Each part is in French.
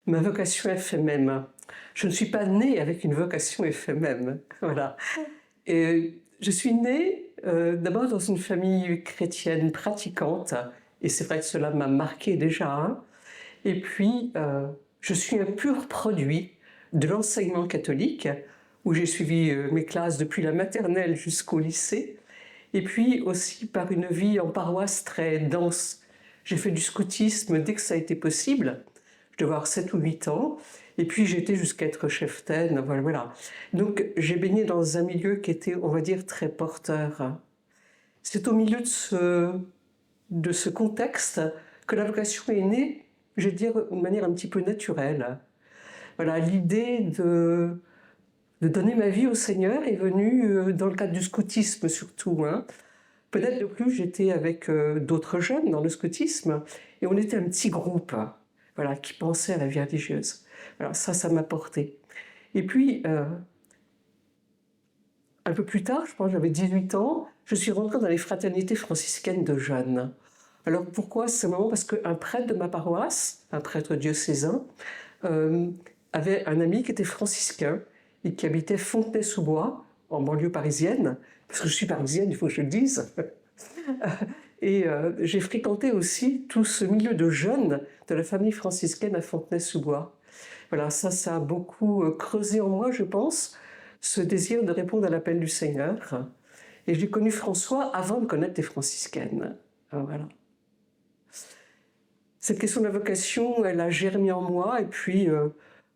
Ma vocation FMM. Je ne suis pas née avec une vocation FMM. Voilà. Et je suis née d'abord dans une famille chrétienne pratiquante, et c'est vrai que cela m'a marqué déjà. Hein. Et puis, je suis un pur produit de l'enseignement catholique, où j'ai suivi mes classes depuis la maternelle jusqu'au lycée, et puis aussi par une vie en paroisse très dense. J'ai fait du scoutisme dès que ça a été possible. Je devais avoir 7 ou 8 ans. Et puis j'étais jusqu'à être cheftaine, voilà. Donc j'ai baigné dans un milieu qui était, on va dire, très porteur. C'est au milieu de ce contexte que la vocation est née, je vais dire, d'une manière un petit peu naturelle. Voilà, l'idée de donner ma vie au Seigneur est venue dans le cadre du scoutisme surtout. Hein. Peut-être de plus, j'étais avec d'autres jeunes dans le scoutisme, et on était un petit groupe, voilà, qui pensait à la vie religieuse. Alors ça m'a porté. Et puis, un peu plus tard, je pense que j'avais 18 ans, je suis rentrée dans les fraternités franciscaines de jeunes. Alors pourquoi? C'est moment parce qu'un prêtre de ma paroisse, un prêtre diocésain, avait un ami qui était franciscain et qui habitait Fontenay-sous-Bois, en banlieue parisienne, parce que je suis parisienne, il faut que je le dise. Et j'ai fréquenté aussi tout ce milieu de jeunes de la famille franciscaine à Fontenay-sous-Bois. Voilà, ça a beaucoup creusé en moi, je pense, ce désir de répondre à l'appel du Seigneur. Et j'ai connu François avant de connaître les franciscaines. Alors, voilà. Cette question de la vocation, elle a germé en moi, et puis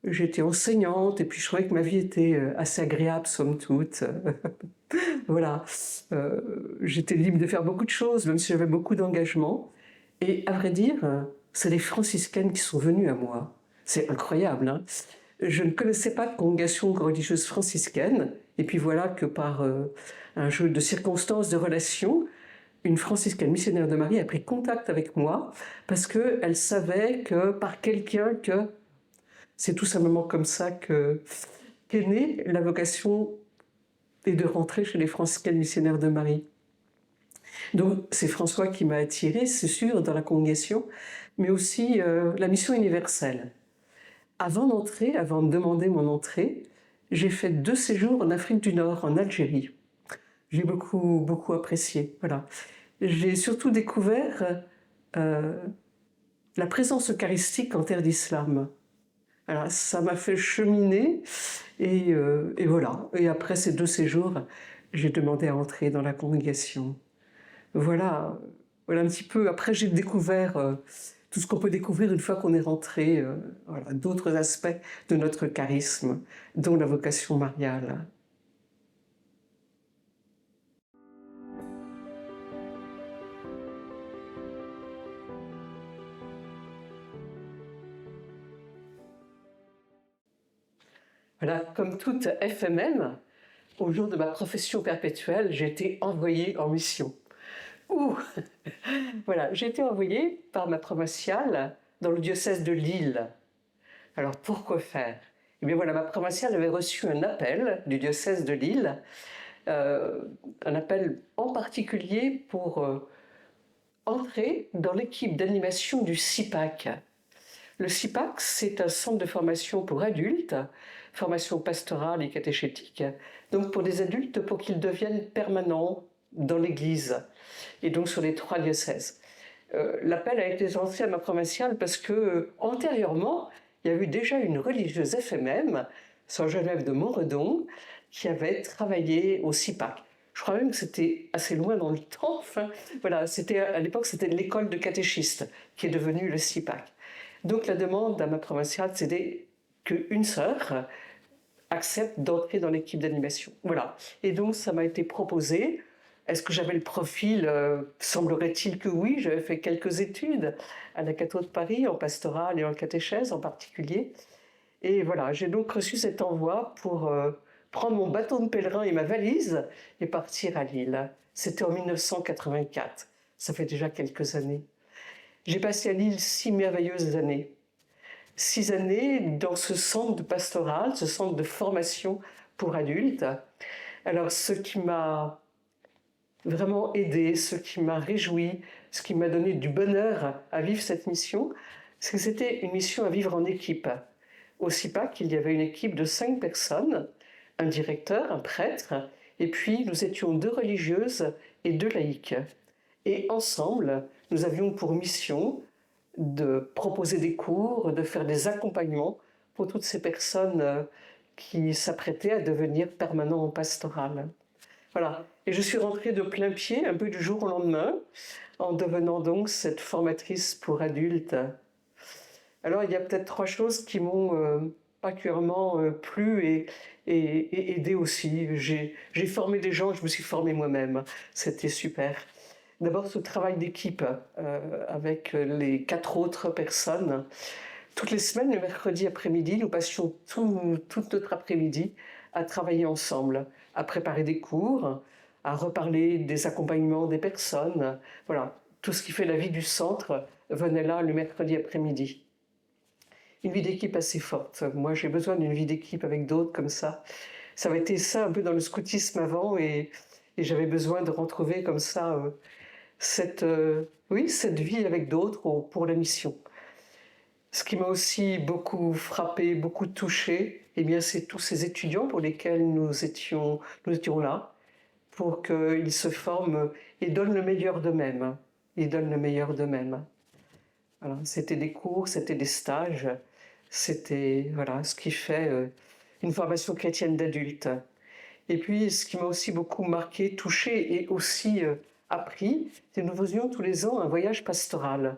j'étais enseignante, et puis je trouvais que ma vie était assez agréable, somme toute. Voilà. J'étais libre de faire beaucoup de choses, même si j'avais beaucoup d'engagement. Et à vrai dire, c'est les franciscaines qui sont venues à moi. C'est incroyable, hein. Je ne connaissais pas de congrégation religieuse franciscaine, et puis voilà que par un jeu de circonstances, de relations, une franciscaine missionnaire de Marie a pris contact avec moi parce qu'elle savait que par quelqu'un que c'est tout simplement comme ça qu'est née la vocation et de rentrer chez les franciscaines missionnaires de Marie. Donc c'est François qui m'a attirée, c'est sûr, dans la congrégation, mais aussi la mission universelle. Avant de demander mon entrée, j'ai fait 2 séjours en Afrique du Nord, en Algérie. J'ai beaucoup apprécié. Voilà. J'ai surtout découvert la présence eucharistique en terre d'islam. Alors, ça m'a fait cheminer et voilà. Et après ces 2 séjours, j'ai demandé à entrer dans la congrégation. Voilà un petit peu. Après, j'ai découvert tout ce qu'on peut découvrir une fois qu'on est rentré, voilà, d'autres aspects de notre charisme, dont la vocation mariale. Voilà, comme toute FMM, au jour de ma profession perpétuelle, j'ai été envoyée en mission. Ouh. Voilà, j'ai été envoyée par ma provinciale dans le diocèse de Lille. Alors pourquoi faire? Eh bien voilà, ma provinciale avait reçu un appel du diocèse de Lille, un appel en particulier pour entrer dans l'équipe d'animation du CIPAC. Le CIPAC, c'est un centre de formation pour adultes, formation pastorale et catéchétique, donc pour des adultes pour qu'ils deviennent permanents dans l'Église, et donc sur les 3 diocèses. L'appel a été lancé à ma provinciale parce que antérieurement, il y a eu déjà une religieuse FMM, Sœur Geneviève de Montredon, qui avait travaillé au CIPAC. Je crois même que c'était assez loin dans le temps. Enfin, voilà, à l'époque, c'était l'école de catéchistes qui est devenue le CIPAC. Donc la demande à ma provinciale, c'était qu'une sœur accepte d'entrer dans l'équipe d'animation. Voilà. Et donc ça m'a été proposé. Est-ce que j'avais le profil? Semblerait-il que oui. J'avais fait quelques études à la Catho de Paris, en pastoral et en catéchèse en particulier. Et voilà, j'ai donc reçu cet envoi pour prendre mon bâton de pèlerin et ma valise et partir à Lille. C'était en 1984. Ça fait déjà quelques années. J'ai passé à Lille 6 merveilleuses années. 6 années dans ce centre de pastoral, ce centre de formation pour adultes. Alors, ce qui m'a vraiment aidé, ce qui m'a réjoui, ce qui m'a donné du bonheur à vivre cette mission, c'est que c'était une mission à vivre en équipe. Au CIPAC, il y avait une équipe de 5 personnes, un directeur, un prêtre, et puis nous étions 2 religieuses et 2 laïcs. Et ensemble, nous avions pour mission de proposer des cours, de faire des accompagnements pour toutes ces personnes qui s'apprêtaient à devenir permanents en pastoral. Voilà. Et je suis rentrée de plein pied, un peu du jour au lendemain, en devenant donc cette formatrice pour adultes. Alors, il y a peut-être 3 choses qui m'ont particulièrement plu et aidé aussi. J'ai formé des gens, je me suis formée moi-même. C'était super. D'abord, ce travail d'équipe avec les 4 autres personnes. Toutes les semaines, le mercredi après-midi, nous passions toute notre après-midi à travailler ensemble, à préparer des cours, à reparler des accompagnements des personnes. Voilà, tout ce qui fait la vie du centre venait là le mercredi après-midi. Une vie d'équipe assez forte. Moi, j'ai besoin d'une vie d'équipe avec d'autres comme ça. Ça avait été ça un peu dans le scoutisme avant et j'avais besoin de retrouver comme ça cette vie avec d'autres pour la mission. Ce qui m'a aussi beaucoup frappé, beaucoup touché, eh bien, c'est tous ces étudiants pour lesquels nous étions là, pour qu'ils se forment et donnent le meilleur d'eux-mêmes. Ils donnent le meilleur d'eux-mêmes. Voilà, c'était des cours, c'était des stages, c'était voilà, ce qui fait une formation chrétienne d'adulte. Et puis, ce qui m'a aussi beaucoup marqué, touché et aussi appris, c'est que nous faisions tous les ans un voyage pastoral.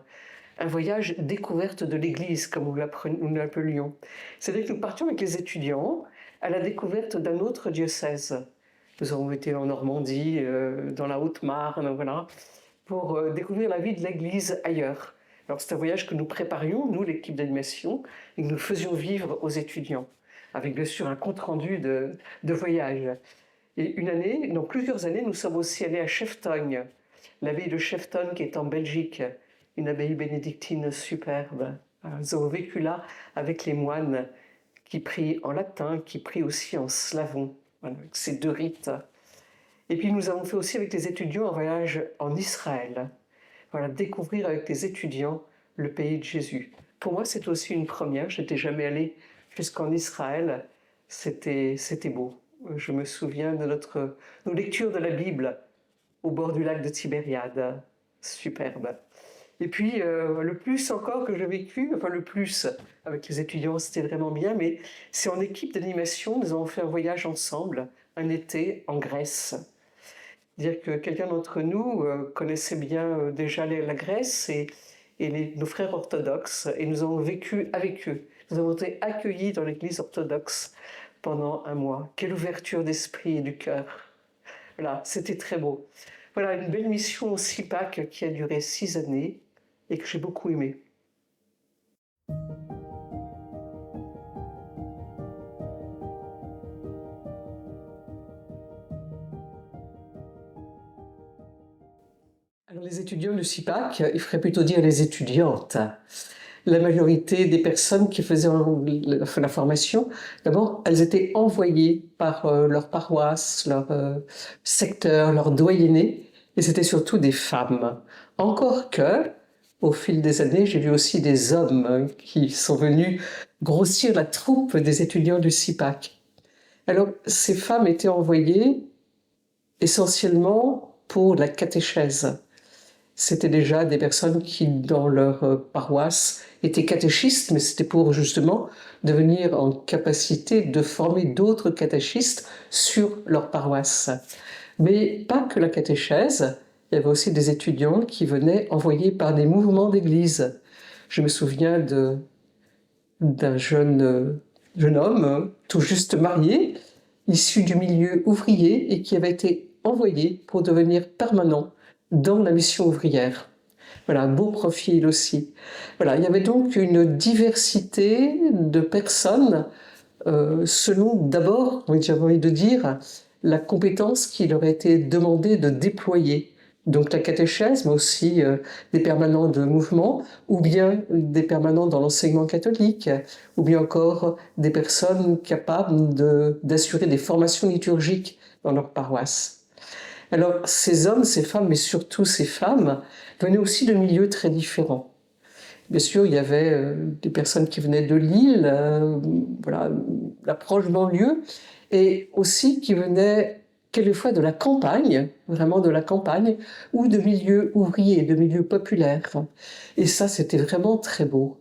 Un voyage découverte de l'Église, comme nous l'appelions. C'est-à-dire que nous partions avec les étudiants à la découverte d'un autre diocèse. Nous avons été en Normandie, dans la Haute-Marne, voilà, pour découvrir la vie de l'Église ailleurs. Alors c'est un voyage que nous préparions, nous, l'équipe d'animation, et que nous faisions vivre aux étudiants, avec bien sûr un compte-rendu de voyage. Et plusieurs années, nous sommes aussi allés à Cheftogne, l'abbaye de Cheftogne qui est en Belgique, une abbaye bénédictine superbe. Nous avons vécu là avec les moines qui prient en latin, qui prient aussi en slavon, voilà, avec ces 2 rites. Et puis nous avons fait aussi avec les étudiants un voyage en Israël. Voilà, découvrir avec les étudiants le pays de Jésus. Pour moi, c'est aussi une première. Je n'étais jamais allée jusqu'en Israël. C'était beau. Je me souviens de nos lectures de la Bible au bord du lac de Tibériade. Superbe. Et puis, le plus encore que j'ai vécu, enfin le plus avec les étudiants, c'était vraiment bien, mais c'est en équipe d'animation, nous avons fait un voyage ensemble, un été en Grèce. Dire que quelqu'un d'entre nous connaissait bien déjà la Grèce et nos frères orthodoxes, et nous avons vécu avec eux. Nous avons été accueillis dans l'église orthodoxe pendant un mois. Quelle ouverture d'esprit et du cœur. Voilà, c'était très beau. Voilà, une belle mission au CIPAC qui a duré 6 années et que j'ai beaucoup aimé. Alors les étudiants du CIPAC, il faudrait plutôt dire les étudiantes. La majorité des personnes qui faisaient la formation, d'abord, elles étaient envoyées par leur paroisse, leur secteur, leur doyenné, et c'était surtout des femmes. Encore que, au fil des années, j'ai vu aussi des hommes qui sont venus grossir la troupe des étudiants du CIPAC. Alors, ces femmes étaient envoyées essentiellement pour la catéchèse. C'était déjà des personnes qui, dans leur paroisse, étaient catéchistes, mais c'était pour justement devenir en capacité de former d'autres catéchistes sur leur paroisse. Mais pas que la catéchèse, il y avait aussi des étudiants qui venaient envoyés par des mouvements d'église. Je me souviens d'un jeune homme, tout juste marié, issu du milieu ouvrier et qui avait été envoyé pour devenir permanent dans la mission ouvrière. Voilà, un beau profil aussi. Voilà, il y avait donc une diversité de personnes selon d'abord, j'avais envie de dire, la compétence qui leur a été demandée de déployer. Donc la catéchèse, mais aussi des permanents de mouvement, ou bien des permanents dans l'enseignement catholique, ou bien encore des personnes capables d'assurer des formations liturgiques dans leur paroisse. Alors, ces hommes, ces femmes, mais surtout ces femmes, venaient aussi de milieux très différents. Bien sûr, il y avait des personnes qui venaient de Lille, voilà, la proche banlieue, et aussi qui venaient quelquefois de la campagne, vraiment de la campagne, ou de milieux ouvriers, de milieux populaires. Et ça, c'était vraiment très beau.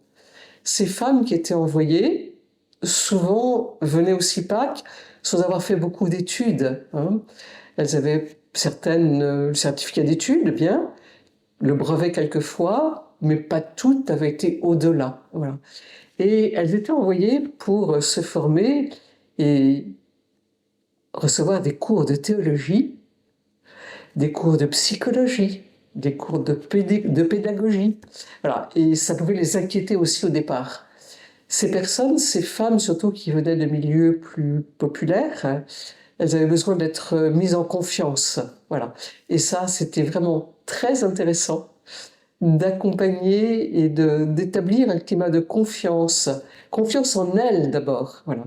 Ces femmes qui étaient envoyées, souvent venaient au CIPAC sans avoir fait beaucoup d'études, hein. Elles avaient certaines le certificat d'études, bien, le brevet quelquefois, mais pas toutes avaient été au-delà. Voilà. Et elles étaient envoyées pour se former et recevoir des cours de théologie, des cours de psychologie, des cours de pédagogie. Voilà. Et ça pouvait les inquiéter aussi au départ. Ces personnes, ces femmes surtout qui venaient de milieux plus populaires, elles avaient besoin d'être mises en confiance. Voilà. Et ça, c'était vraiment très intéressant d'accompagner et d'établir un climat de confiance. Confiance en elles d'abord, voilà.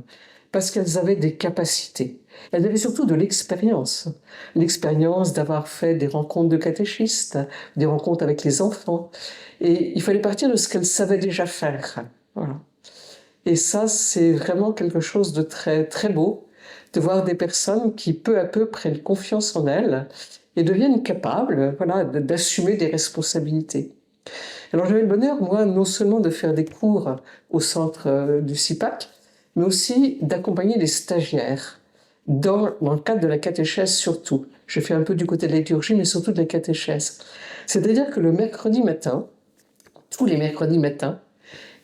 Parce qu'elles avaient des capacités. Elles avaient surtout de l'expérience. L'expérience d'avoir fait des rencontres de catéchistes, des rencontres avec les enfants. Et il fallait partir de ce qu'elles savaient déjà faire. Voilà. Et ça, c'est vraiment quelque chose de très, très beau, de voir des personnes qui, peu à peu, prennent confiance en elles et deviennent capables, voilà, d'assumer des responsabilités. Alors j'avais le bonheur, moi, non seulement de faire des cours au centre du CIPAC, mais aussi d'accompagner les stagiaires, dans le cadre de la catéchèse surtout. Je fais un peu du côté de la liturgie, mais surtout de la catéchèse. C'est-à-dire que le mercredi matin, tous les mercredis matins,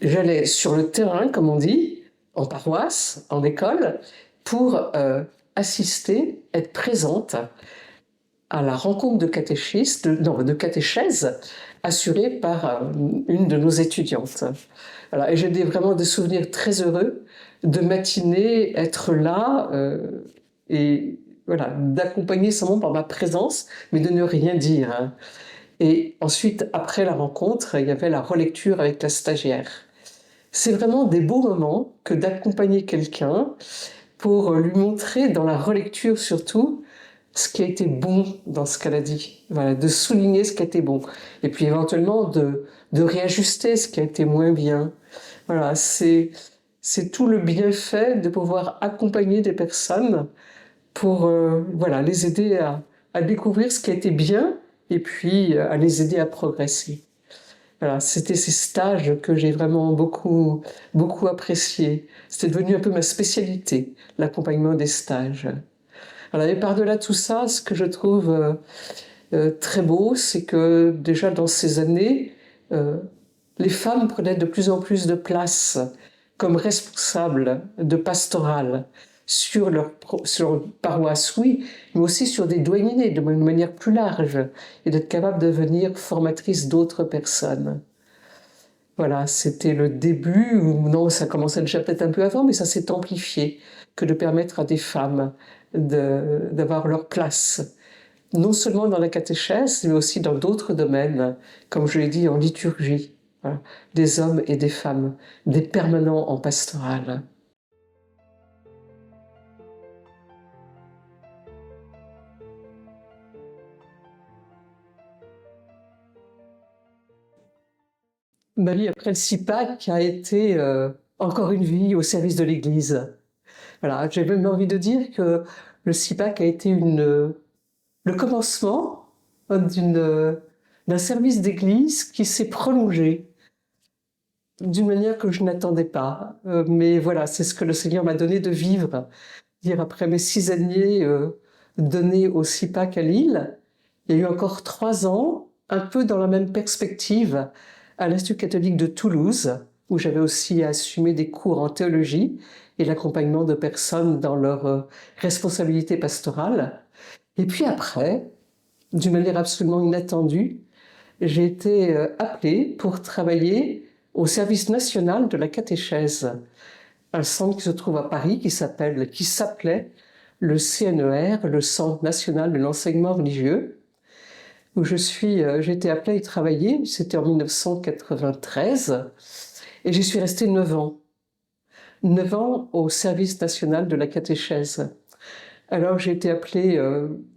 j'allais sur le terrain, comme on dit, en paroisse, en école, pour assister, être présente à la rencontre de catéchistes, de catéchèse, assurée par une de nos étudiantes. Voilà. Et j'ai vraiment des souvenirs très heureux de matinée, être là et voilà, d'accompagner seulement par ma présence, mais de ne rien dire, hein. Et ensuite, après la rencontre, il y avait la relecture avec la stagiaire. C'est vraiment des beaux moments que d'accompagner quelqu'un pour lui montrer dans la relecture surtout ce qui a été bon dans ce qu'elle a dit. Voilà, de souligner ce qui a été bon. Et puis éventuellement de réajuster ce qui a été moins bien. Voilà, c'est tout le bienfait de pouvoir accompagner des personnes pour voilà, les aider à découvrir ce qui a été bien et puis à les aider à progresser. Voilà, c'était ces stages que j'ai vraiment beaucoup, beaucoup appréciés. C'était devenu un peu ma spécialité, l'accompagnement des stages. Voilà, et par-delà tout ça, ce que je trouve très beau, c'est que déjà dans ces années, les femmes prenaient de plus en plus de place comme responsables de pastorale sur leur paroisse, oui, mais aussi sur des doyenés de manière plus large, et d'être capable de devenir formatrices d'autres personnes. Voilà, c'était le début, ou non, ça commençait déjà peut-être un peu avant, mais ça s'est amplifié, que de permettre à des femmes d'avoir leur place, non seulement dans la catéchèse, mais aussi dans d'autres domaines, comme je l'ai dit, en liturgie. Voilà, des hommes et des femmes, des permanents en pastorale. Ma vie après le CIPAC a été encore une vie au service de l'Église. Voilà, j'ai même envie de dire que le CIPAC a été le commencement d'un service d'église qui s'est prolongé d'une manière que je n'attendais pas. Mais voilà, c'est ce que le Seigneur m'a donné de vivre. Dire après mes 6 années donnés au CIPAC à Lille, il y a eu encore 3 ans, un peu dans la même perspective, à l'Institut catholique de Toulouse, où j'avais aussi assumé des cours en théologie et l'accompagnement de personnes dans leur responsabilité pastorale. Et puis après, d'une manière absolument inattendue, j'ai été appelée pour travailler au service national de la catéchèse, un centre qui se trouve à Paris qui s'appelait le CNER, le Centre national de l'enseignement religieux, où j'ai été appelée à y travailler. C'était en 1993 et j'y suis restée 9 ans. 9 ans au service national de la catéchèse, Alors j'ai été appelée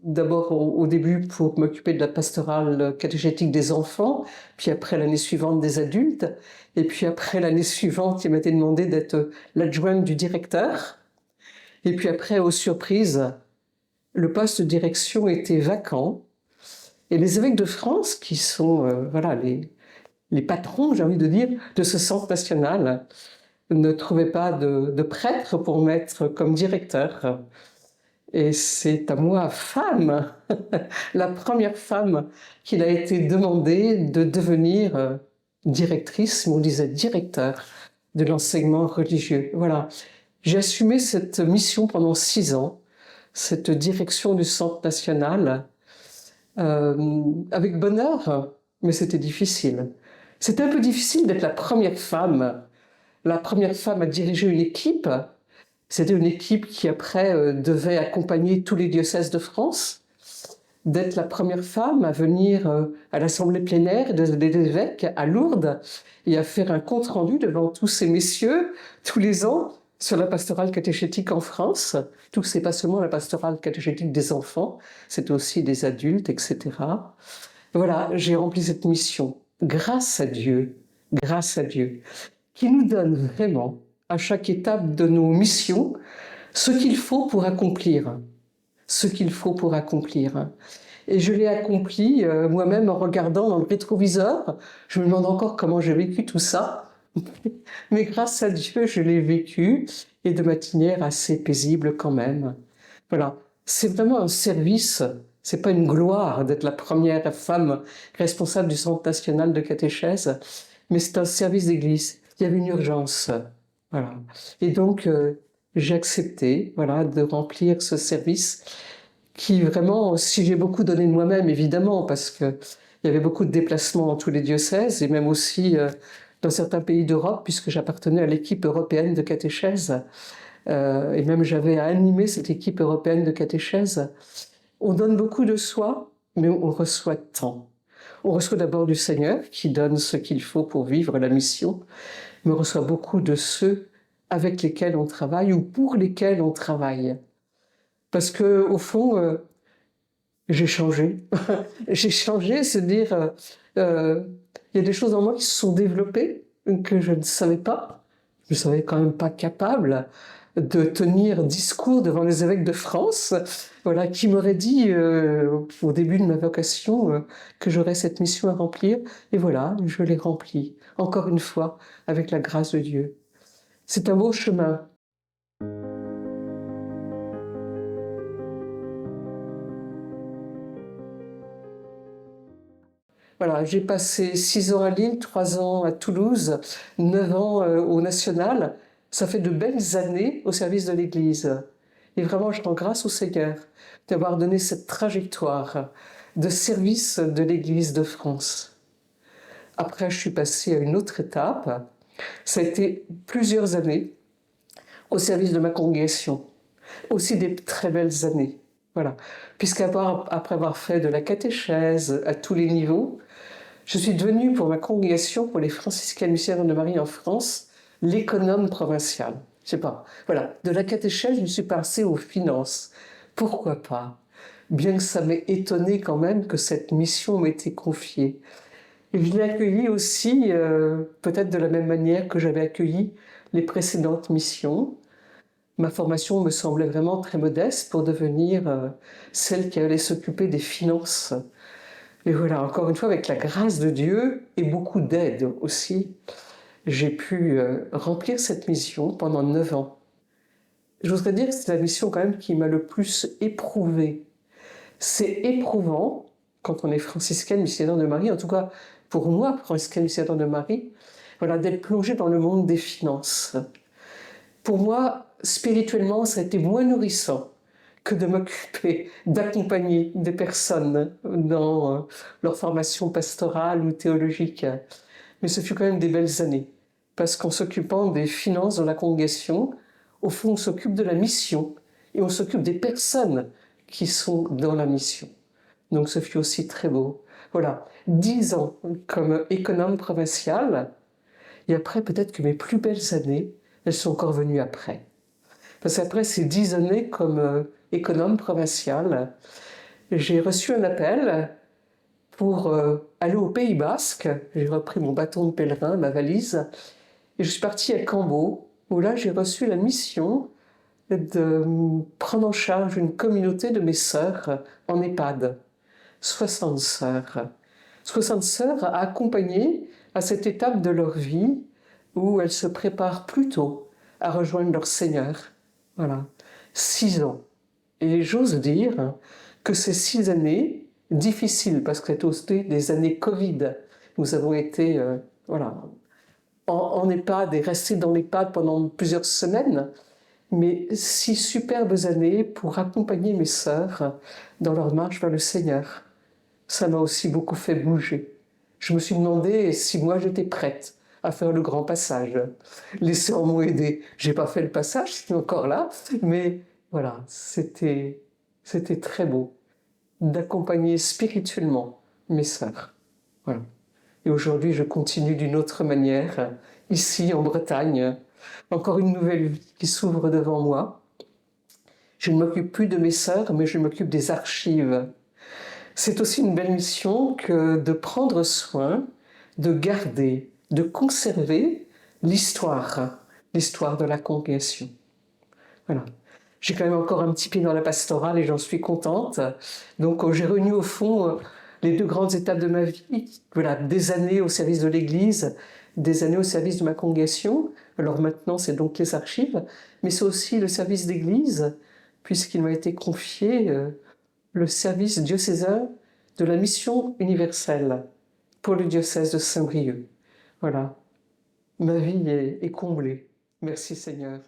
d'abord au début pour m'occuper de la pastorale catéchétique des enfants, puis après l'année suivante des adultes, et puis après l'année suivante il m'a été demandé d'être l'adjointe du directeur, et puis après aux surprises, le poste de direction était vacant, et les évêques de France, qui sont voilà, les patrons, j'ai envie de dire, de ce centre national, ne trouvaient pas de prêtre pour mettre comme directeur. Et c'est à moi, femme, la première femme, qu'il a été demandé de devenir directrice, mais on disait directeur de l'enseignement religieux. Voilà. J'ai assumé cette mission pendant 6 ans, cette direction du Centre national, avec bonheur, mais c'était difficile. C'était un peu difficile d'être la première femme à diriger une équipe. C'était une équipe qui après devait accompagner tous les diocèses de France, d'être la première femme à venir à l'assemblée plénière des évêques à Lourdes et à faire un compte-rendu devant tous ces messieurs tous les ans sur la pastorale catéchétique en France. Tout, c'est pas seulement la pastorale catéchétique des enfants, c'est aussi des adultes, etc. Voilà, j'ai rempli cette mission grâce à Dieu, qui nous donne vraiment à chaque étape de nos missions ce qu'il faut pour accomplir. Et je l'ai accompli moi-même en regardant dans le rétroviseur. Je me demande encore comment j'ai vécu tout ça. Mais grâce à Dieu, je l'ai vécu et de manière assez paisible quand même. Voilà, c'est vraiment un service. C'est pas une gloire d'être la première femme responsable du Centre national de catéchèse, mais c'est un service d'église. Il y avait une urgence. Voilà. Et donc, j'ai accepté, voilà, de remplir ce service qui vraiment, si j'ai beaucoup donné de moi-même, évidemment, parce qu'il y avait beaucoup de déplacements dans tous les diocèses, et même aussi dans certains pays d'Europe, puisque j'appartenais à l'équipe européenne de catéchèse, et même j'avais à animer cette équipe européenne de catéchèse. On donne beaucoup de soi, mais on reçoit tant. On reçoit d'abord du Seigneur, qui donne ce qu'il faut pour vivre la mission, mais on reçoit beaucoup de ceux avec lesquels on travaille ou pour lesquels on travaille. Parce que, au fond, j'ai changé. J'ai changé, c'est-à-dire, il y a des choses en moi qui se sont développées que je ne savais pas. Je ne savais quand même pas capable de tenir discours devant les évêques de France, voilà, qui m'auraient dit au début de ma vocation que j'aurais cette mission à remplir. Et voilà, je l'ai remplie, encore une fois, avec la grâce de Dieu. C'est un beau chemin. Voilà, j'ai passé 6 ans à Lille, 3 ans à Toulouse, 9 ans au National. Ça fait de belles années au service de l'Église. Et vraiment, je rends grâce au Seigneur d'avoir donné cette trajectoire de service de l'Église de France. Après, je suis passée à une autre étape. Ça a été plusieurs années au service de ma congrégation. Aussi des très belles années. Voilà. Puisqu'après avoir fait de la catéchèse à tous les niveaux, je suis devenue pour ma congrégation, pour les franciscaines missionnaires de Marie en France, l'économe provincial. Je sais pas. Voilà. De la catéchèse, je suis passée aux finances. Pourquoi pas? Bien que ça m'ait étonné quand même que cette mission m'ait été confiée. Et je l'ai accueillie aussi, peut-être de la même manière que j'avais accueilli les précédentes missions. Ma formation me semblait vraiment très modeste pour devenir celle qui allait s'occuper des finances. Et voilà, encore une fois, avec la grâce de Dieu et beaucoup d'aide aussi, j'ai pu remplir cette mission pendant 9 ans. Je voudrais dire que c'est la mission quand même qui m'a le plus éprouvée. C'est éprouvant quand on est franciscaine missionnaire de Marie, en tout cas pour moi, franciscaine missionnaire de Marie, voilà, d'être plongée dans le monde des finances. Pour moi, spirituellement, ça a été moins nourrissant que de m'occuper, d'accompagner des personnes dans leur formation pastorale ou théologique. Mais ce fut quand même des belles années, parce qu'en s'occupant des finances dans la congrégation, au fond, on s'occupe de la mission et on s'occupe des personnes qui sont dans la mission. Donc ce fut aussi très beau. Voilà, 10 ans comme économe provincial, et après peut-être que mes plus belles années, elles sont encore venues après. Parce qu'après ces 10 années comme économe provincial. J'ai reçu un appel pour aller au Pays Basque. J'ai repris mon bâton de pèlerin, ma valise, et je suis partie à Cambo, où là j'ai reçu la mission de prendre en charge une communauté de mes sœurs en EHPAD. 60 sœurs. 60 sœurs à accompagner à cette étape de leur vie où elles se préparent plutôt à rejoindre leur Seigneur. Voilà. 6 ans. Et j'ose dire que ces 6 années difficiles, parce que c'est aussi des années Covid, nous avons été en EHPAD et restés dans l'EHPAD pendant plusieurs semaines, mais 6 superbes années pour accompagner mes sœurs dans leur marche vers le Seigneur. Ça m'a aussi beaucoup fait bouger. Je me suis demandé si moi j'étais prête à faire le grand passage. Les sœurs m'ont aidé. J'ai pas fait le passage, c'était encore là, mais voilà, c'était très beau d'accompagner spirituellement mes sœurs. Voilà. Et aujourd'hui, je continue d'une autre manière, ici en Bretagne. Encore une nouvelle vie qui s'ouvre devant moi. Je ne m'occupe plus de mes sœurs, mais je m'occupe des archives. C'est aussi une belle mission que de prendre soin, de garder, de conserver l'histoire de la congrégation. Voilà. J'ai quand même encore un petit pied dans la pastorale et j'en suis contente. Donc j'ai réuni au fond les 2 grandes étapes de ma vie. Voilà, des années au service de l'Église, des années au service de ma congrégation. Alors maintenant, c'est donc les archives, mais c'est aussi le service d'Église, puisqu'il m'a été confié le service diocésain de la mission universelle pour le diocèse de Saint-Brieuc. Voilà, ma vie est comblée. Merci Seigneur.